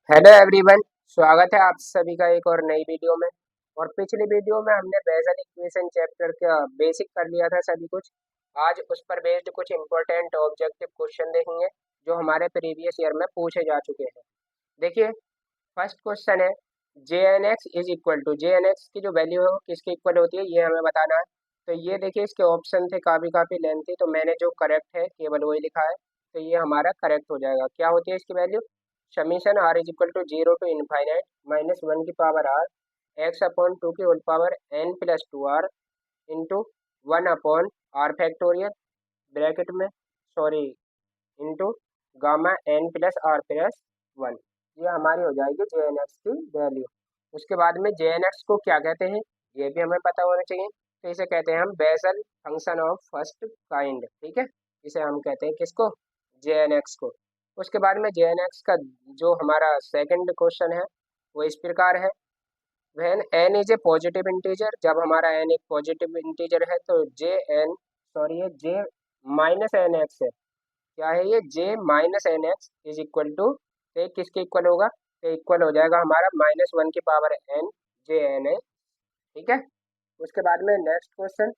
Hello everyone. स्वागत है आप सभी का एक और नई वीडियो में। और पिछली वीडियो में हमने बेसल इक्वेशन चैप्टर का बेसिक कर लिया था सभी कुछ। आज उस पर बेस्ड कुछ इंपॉर्टेंट ऑब्जेक्टिव क्वेश्चन देखेंगे जो हमारे प्रीवियस ईयर में पूछे जा चुके हैं। देखिए, फर्स्ट क्वेश्चन है, J N x is equal to, J N x की जो वैल्यू है वो किसके इक्वल होती है ये हमें बताना है। तो ये देखिए, इसके ऑप्शन थे काफ़ी लेंथी, तो मैंने जो करेक्ट है केवल वही लिखा है। तो ये हमारा करेक्ट हो जाएगा। क्या होती है इसकी value? Summation r is equal to zero to infinite minus one की power r x upon two की whole power n plus two r into one upon r factorial bracket में, sorry, into gamma n plus r plus one. ये हमारी हो जाएगी J N x की value. उसके बाद में जे एन एक्स को क्या कहते हैं ये भी हमें पता होना चाहिए। तो इसे कहते हैं हम Bessel function of first kind. ठीक है, इसे हम कहते हैं किसको? जे एन एक्स को। उसके बाद में जे एन एक्स का जो हमारा सेकंड क्वेश्चन है वो इस प्रकार है, when n is a positive integer, जब हमारा एन एक पॉजिटिव इंटीजर है तो जे एन, सॉरी, ये जे माइनस एन एक्स है। क्या है ये? J minus n x is equal to, तो किसके इक्वल होगा? तो इक्वल हो जाएगा हमारा माइनस वन की पावर एन जे एन है। ठीक है। उसके बाद में नेक्स्ट क्वेश्चन,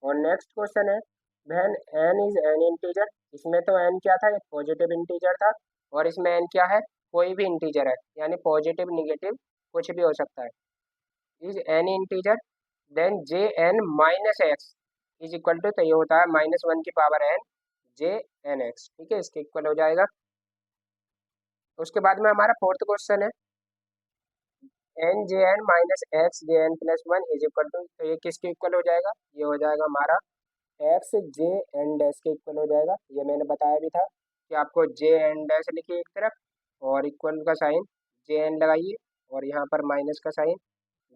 और नेक्स्ट क्वेश्चन है, when n is an integer, इसमें तो एन क्या था? एक पॉजिटिव इंटीजर था। और इसमें एन क्या है? कोई भी इंटीजर है, यानी पॉजिटिव निगेटिव कुछ भी हो सकता है। Is an integer, then J N minus X is equal to, तो ये होता है माइनस वन की power N J N X. ठीक है, इसके इक्वल हो जाएगा। उसके बाद में हमारा फोर्थ क्वेश्चन है, N J N minus X J N plus one is equal to, तो ये किसके इक्वल हो जाएगा? ये हो जाएगा हमारा एक्स जे एन डैश के इक्वल हो जाएगा। ये मैंने बताया भी था कि आपको जे एन डैश लिखिए एक तरफ, और इक्वल का साइन जे एन लगाइए, और यहाँ पर माइनस का sign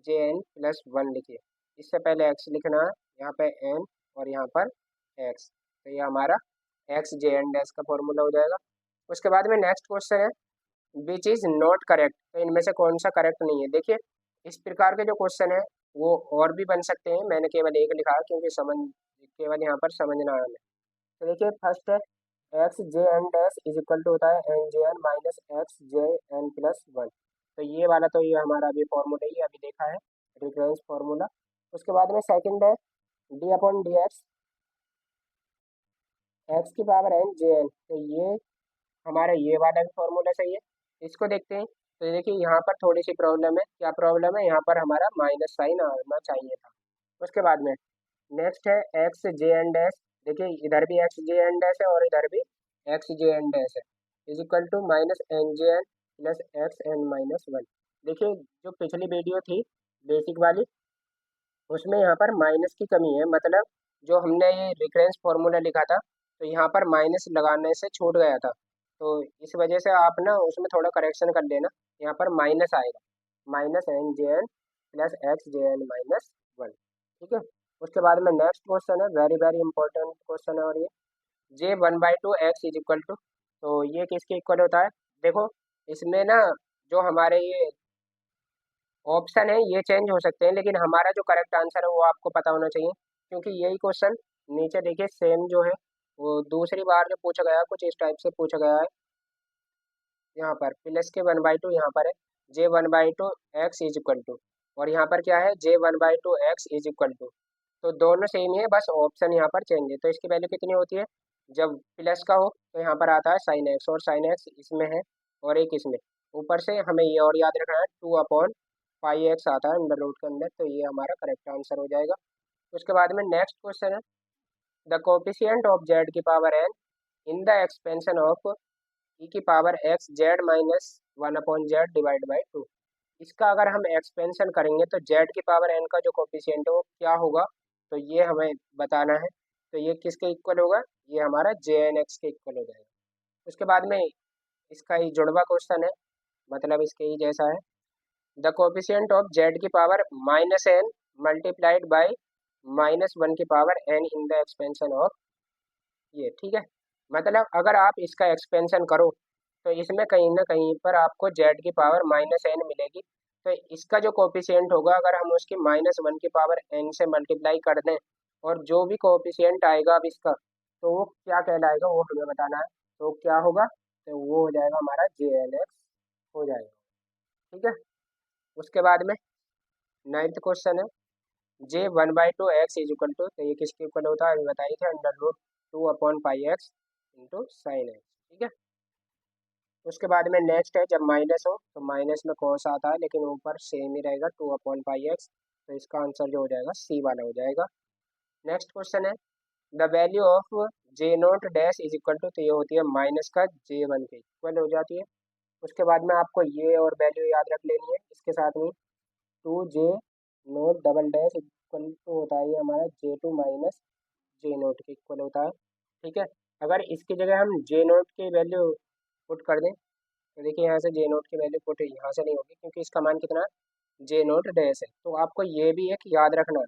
J N plus one लिखिए। इससे पहले एक्स लिखना है, यहाँ पे एन और यहाँ पर एक्स। तो ये हमारा एक्स जे एन डैश का फॉर्मूला हो जाएगा। उसके बाद में नेक्स्ट क्वेश्चन है, विच इज़ नॉट करेक्ट, तो इनमें से कौन सा करेक्ट नहीं है? देखिए, इस प्रकार के जो क्वेश्चन है वो और भी बन सकते हैं, मैंने केवल एक लिखा है क्योंकि समझ, केवल यहाँ पर समझना है हमें। तो देखिए, फर्स्ट है, X J N dash is equal to होता है N J N minus X J N plus one. तो ये वाला तो ये हमारा अभी फॉर्मूला ही अभी देखा है, रिफरेंस फार्मूला। उसके बाद में सेकंड है, डी अपॉन डी एक्स की पावर एन जे एन, तो ये हमारा ये वाला भी फॉर्मूला सही है। इसको देखते हैं। तो देखिए, यहाँ पर थोड़ी सी प्रॉब्लम है। क्या प्रॉब्लम है? यहाँ पर हमारा माइनस साइन आना चाहिए था। उसके बाद में नेक्स्ट है एक्स जे एन डैश। देखिए, इधर भी एक्स जे एन डैश है और इधर भी एक्स जे एन डैश है, is equal to minus N J N plus X N minus one. देखिए, जो पिछली वीडियो थी बेसिक वाली, उसमें यहाँ पर माइनस की कमी है, मतलब जो हमने ये रिफरेंस फार्मूला लिखा था तो यहाँ पर माइनस लगाने से छूट गया था। तो इस वजह से आप ना उसमें थोड़ा करेक्शन कर लेना, यहाँ पर माइनस आएगा, minus N J N plus x J N minus one. ठीक है। उसके बाद में नेक्स्ट क्वेश्चन है, वेरी वेरी इंपॉर्टेंट क्वेश्चन है, और ये J one by two x is equal to, तो ये किसके इक्वल होता है? देखो, इसमें ना जो हमारे ये ऑप्शन है ये चेंज हो सकते हैं, लेकिन हमारा जो करेक्ट आंसर है वो आपको पता होना चाहिए, क्योंकि यही क्वेश्चन नीचे देखिए सेम जो है वो दूसरी बार जो पूछा गया है कुछ इस टाइप से पूछा गया है। यहाँ पर प्लस के वन बाई टू यहाँ पर है J one by two x is equal to, और यहाँ पर क्या है? J one by two x is equal to. तो दोनों सेम ही है, बस ऑप्शन यहाँ पर चेंज है। तो इसकी वैल्यू कितनी होती है? जब प्लस का हो तो यहाँ पर आता है साइन एक्स, और साइन एक्स इसमें है और एक इसमें। ऊपर से हमें ये और याद रखना है, टू अपॉन पाई एक्स आता है अंडर रूट के अंदर, तो ये हमारा करेक्ट आंसर हो जाएगा। उसके बाद में नेक्स्ट क्वेश्चन है, द कोफिशिएंट ऑफ जेड की power n in the expansion of e की power x z minus one upon z divide by two. इसका अगर हम एक्सपेंशन करेंगे तो जेड की पावर एन का जो कोफिशिएंट है वो क्या होगा? तो ये हमें बताना है। तो ये किसके इक्वल होगा? ये हमारा जे एन एक्स के इक्वल हो जाएगा। उसके बाद में इसका ही जुड़वा क्वेश्चन है, मतलब इसके ही जैसा है, द कोफिशिएंट ऑफ जेड की power minus n multiplied by minus one की power n in the expansion of ये। ठीक है, मतलब अगर आप इसका एक्सपेंशन करो तो इसमें कहीं ना कहीं पर आपको जेड की पावर माइनस एन मिलेगी। तो इसका जो कोफिशिएंट होगा अगर हम उसकी माइनस वन की पावर एन से मल्टीप्लाई कर दें, और जो भी कोफिशिएंट आएगा अब इसका, तो वो क्या कहलाएगा वो हमें बताना है। तो क्या होगा? तो वो हो जाएगा हमारा जे एन एक्स। हो जाएगा। ठीक है, उसके बाद में नाइन्थ क्वेश्चन है J1/2 x is equal to, तो ये किसके इक्वल होता है अभी बताइए थे, √2/πx इंटू साइन एक्स। ठीक है, उसके बाद में नेक्स्ट है जब माइनस हो तो माइनस में कॉस आता है लेकिन ऊपर सेम ही रहेगा 2/πx, तो इसका आंसर जो हो जाएगा सी वाला हो जाएगा। नेक्स्ट क्वेश्चन है the value of J0 dash is equal to, तो ये होती है माइनस का J1 के इक्वल हो जाती है। उसके बाद में आपको ये और वैल्यू याद रख लेनी है इसके साथ में, 2J0 double dash equal to होता है ये हमारा J2 माइनस J0 के इक्वल होता है। ठीक है, अगर इसकी जगह हम J0 की वैल्यू पुट कर दें तो देखिए यहाँ से J0 की वैल्यू पुट यहाँ से नहीं होगी क्योंकि इसका मान कितना है J0 डैश है, तो आपको ये भी एक याद रखना है,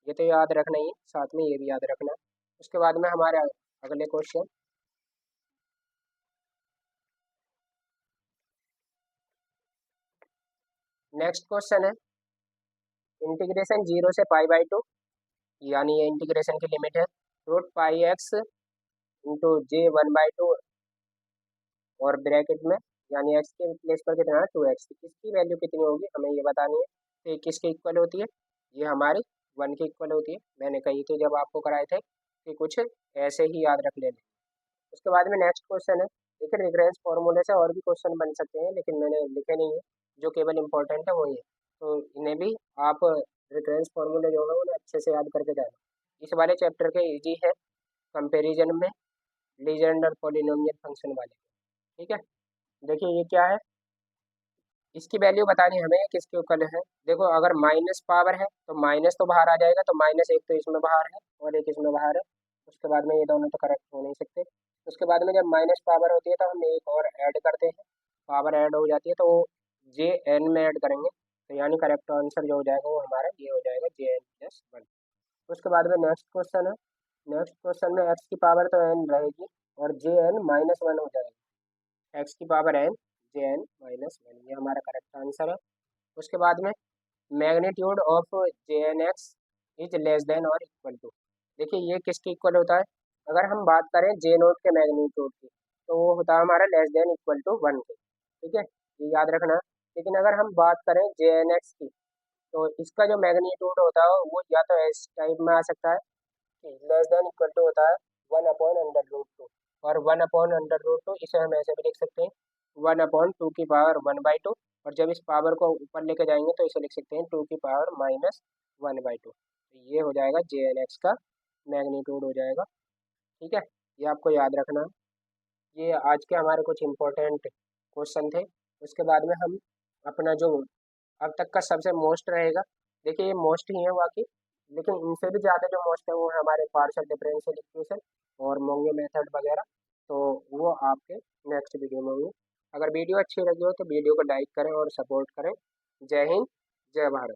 ये तो याद रखना ही है, साथ में ये भी याद रखना है। उसके बाद में हमारे अगले क्वेश्चन, नेक्स्ट क्वेश्चन है इंटीग्रेशन 0 से π/2, यानी ये इंटीग्रेशन की लिमिट है √πx इंटू J1/2 और ब्रैकेट में, यानी x के प्लेस पर कितना है 2x, इसकी वैल्यू कितनी होगी हमें ये बतानी है। तो ये किसके इक्वल होती है, ये हमारी 1 के इक्वल होती है। मैंने कही थी जब आपको कराए थे कि कुछ ऐसे ही याद रख लेने। उसके बाद में नेक्स्ट क्वेश्चन है, देखिए रिकरेंस फॉर्मूले से और भी क्वेश्चन बन सकते हैं लेकिन मैंने लिखे नहीं है, जो केवल इंपॉर्टेंट है वही है, तो इन्हें भी आप रिकरेंस फॉर्मूले जो है उन्हें अच्छे से याद करके जाना। इस वाले चैप्टर के इजी है कंपैरिजन में लीजेंडर पॉलिनोमियल फंक्शन वाले। ठीक है, देखिए ये क्या है, इसकी वैल्यू बतानी हमें किसके इक्वल है। देखो अगर माइनस पावर है तो माइनस तो बाहर आ जाएगा, तो माइनस एक तो इसमें बाहर है और एक इसमें बाहर है। उसके बाद में ये दोनों तो करेक्ट हो नहीं सकते। उसके बाद में जब माइनस पावर होती है तो हम एक और ऐड करते हैं, पावर ऐड हो जाती है तो JN में ऐड करेंगे, तो यानी करेक्ट आंसर जो हो जाएगा वो हमारा ये हो जाएगा JN+1। उसके बाद में नेक्स्ट क्वेश्चन है, नेक्स्ट क्वेश्चन में एक्स की पावर तो n रहेगी और JN-1 हो जाएगा, एक्स की पावर n JN-1, ये हमारा करेक्ट आंसर है। उसके बाद में magnitude of JNX is less than और इक्वल टू, देखिए ये किसके इक्वल होता है, अगर हम बात करें J0 के मैग्नीट्यूड की तो वो होता है हमारा लेस देन इक्वल टू 1 के। ठीक है, ये याद रखना। लेकिन अगर हम बात करें JNX की तो इसका जो मैग्नीट्यूड होता है वो या तो इस टाइप में आ सकता है कि लेस देन इक्वल टू होता है 1/√2, और 1/√2 इसे हम ऐसे भी लिख सकते हैं 1/2 और जब इस पावर को ऊपर लेके जाएंगे तो इसे लिख सकते हैं 2 की पावर -1/2, तो ये हो जाएगा JNX का मैग्नीट्यूड हो जाएगा। ठीक है, ये आपको याद रखना है। ये आज के हमारे कुछ इंपॉर्टेंट क्वेश्चन थे। उसके बाद में हम अपना जो अब तक का सबसे मोस्ट रहेगा, देखिए ये मोस्ट ही है बाकी, लेकिन इनसे भी ज़्यादा जो मोस्ट है वो है हमारे पार्शियल डिफरेंशियल इक्वेशन और मोंगे मेथड वगैरह, तो वो आपके नेक्स्ट वीडियो में होंगे। अगर वीडियो अच्छी लगी हो तो वीडियो को लाइक करें और सपोर्ट करें। जय हिंद, जय भारत।